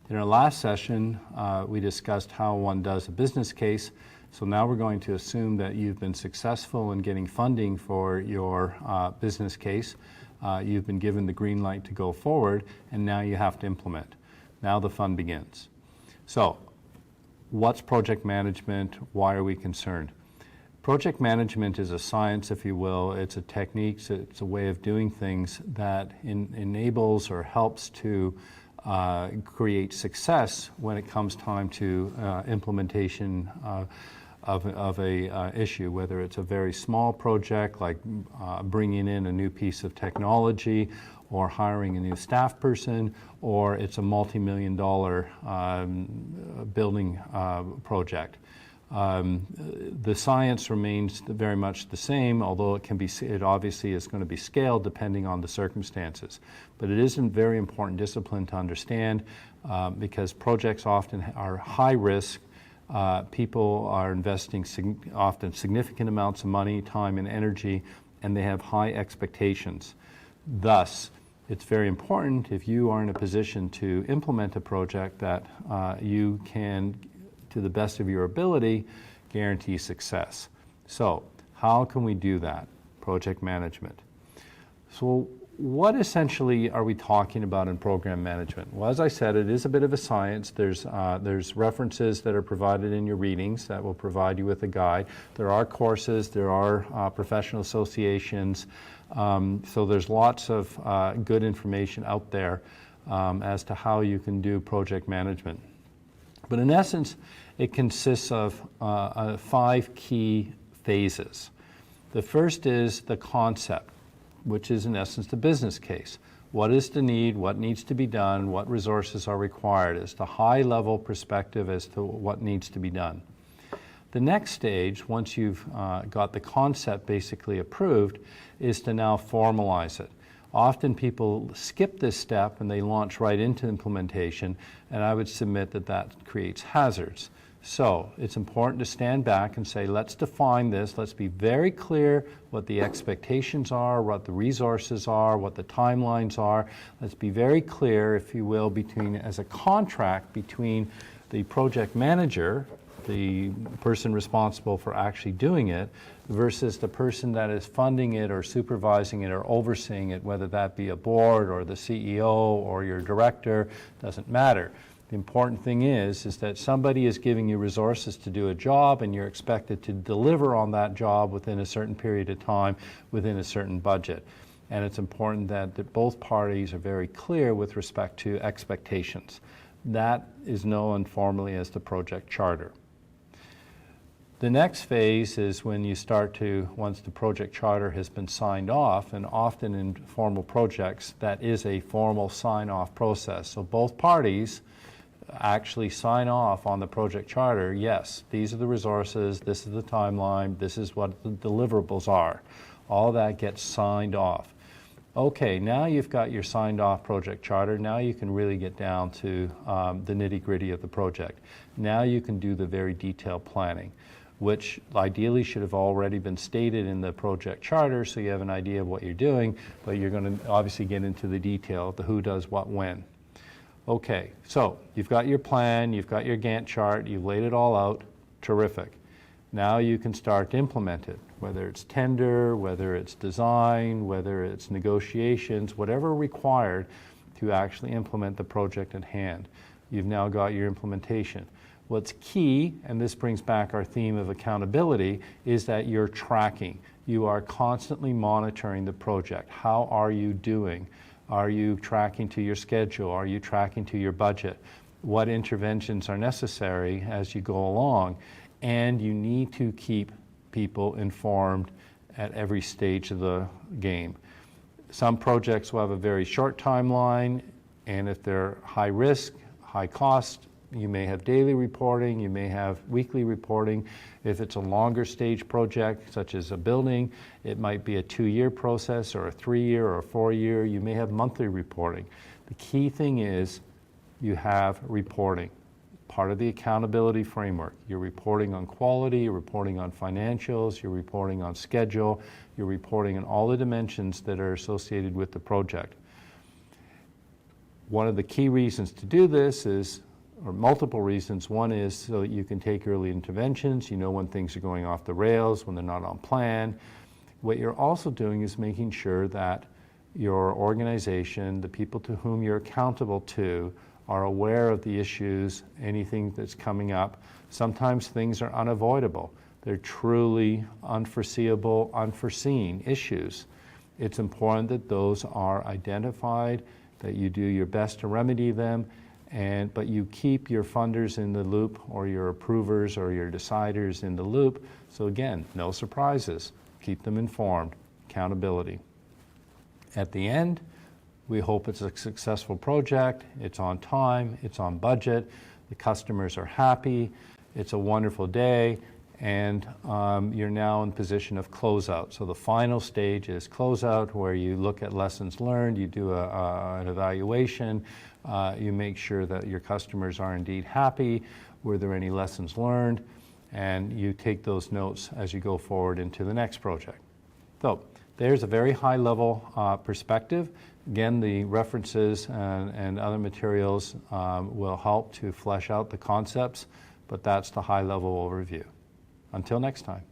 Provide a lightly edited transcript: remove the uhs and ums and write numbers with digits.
In our last session, we discussed how one does a business case. So now we're going to assume that you've been successful in getting funding for your business case. You've been given the green light to go forward, and now you have to implement. Now the fun begins. So what's project management? Why are we concerned? Project management is a science, if you will. It's a technique, it's a way of doing things that enables or helps to create success when it comes time to implementation of a issue, whether it's a very small project like bringing in a new piece of technology or hiring a new staff person, or it's a multi-million-dollar building project. The science remains very much the same, although it obviously is going to be scaled depending on the circumstances. But it is a very important discipline to understand because projects often are high risk. People are investing often significant amounts of money, time, and energy, and they have high expectations. Thus, it's very important if you are in a position to implement a project that you can, to the best of your ability, guarantee success. So how can we do that? Project management. So what essentially are we talking about in program management? Well, as I said, it is a bit of a science. There's references that are provided in your readings that will provide you with a guide. There are courses, there are professional associations. So there's lots of good information out there as to how you can do project management. But in essence, it consists of 5 key phases. The first is the concept, which is in essence the business case. What is the need? What needs to be done? What resources are required? It's the high-level perspective as to what needs to be done. The next stage, once you've got the concept basically approved, is to now formalize it. Often people skip this step and they launch right into implementation, and I would submit that that creates hazards. So it's important to stand back and say, let's define this. Let's be very clear what the expectations are, what the resources are, what the timelines are. Let's be very clear, if you will, as a contract between the project manager, the person responsible for actually doing it, versus the person that is funding it or supervising it or overseeing it, whether that be a board or the CEO or your director, doesn't matter. The important thing is that somebody is giving you resources to do a job, and you're expected to deliver on that job within a certain period of time, within a certain budget. And it's important that both parties are very clear with respect to expectations. That is known formally as the project charter. The next phase is when you start to, once the project charter has been signed off, and often in formal projects, that is a formal sign-off process. So both parties actually sign off on the project charter. Yes, these are the resources, this is the timeline, this is what the deliverables are. All that gets signed off. Okay, now you've got your signed off project charter. Now you can really get down to the nitty-gritty of the project. Now you can do the very detailed planning, which ideally should have already been stated in the project charter so you have an idea of what you're doing, but you're going to obviously get into the detail, the who does what when. Okay, so you've got your plan, you've got your Gantt chart, you've laid it all out, terrific. Now you can start to implement it, whether it's tender, whether it's design, whether it's negotiations, whatever required to actually implement the project at hand. You've now got your implementation. What's key, and this brings back our theme of accountability, is that you're tracking. You are constantly monitoring the project. How are you doing? Are you tracking to your schedule? Are you tracking to your budget? What interventions are necessary as you go along? And you need to keep people informed at every stage of the game. Some projects will have a very short timeline, and if they're high risk, high cost, you may have daily reporting, you may have weekly reporting. If it's a longer stage project, such as a building, it might be a 2-year process or a 3-year or a 4-year. You may have monthly reporting. The key thing is you have reporting. Part of the accountability framework. You're reporting on quality, you're reporting on financials, you're reporting on schedule, you're reporting on all the dimensions that are associated with the project. One of the key reasons to do this is, or multiple reasons. One is so that you can take early interventions. You know when things are going off the rails, when they're not on plan. What you're also doing is making sure that your organization, the people to whom you're accountable to, are aware of the issues, anything that's coming up. Sometimes things are unavoidable. They're truly unforeseeable, unforeseen issues. It's important that those are identified, that you do your best to remedy them, but you keep your funders in the loop, or your approvers or your deciders in the loop. So again, no surprises. Keep them informed. Accountability. At the end, we hope it's a successful project. It's on time. It's on budget. The customers are happy. It's a wonderful day. And you're now in position of closeout. So the final stage is closeout, where you look at lessons learned, you do an evaluation, you make sure that your customers are indeed happy, were there any lessons learned, and you take those notes as you go forward into the next project. So there's a very high level perspective. Again, the references and other materials will help to flesh out the concepts, but that's the high level overview. Until next time.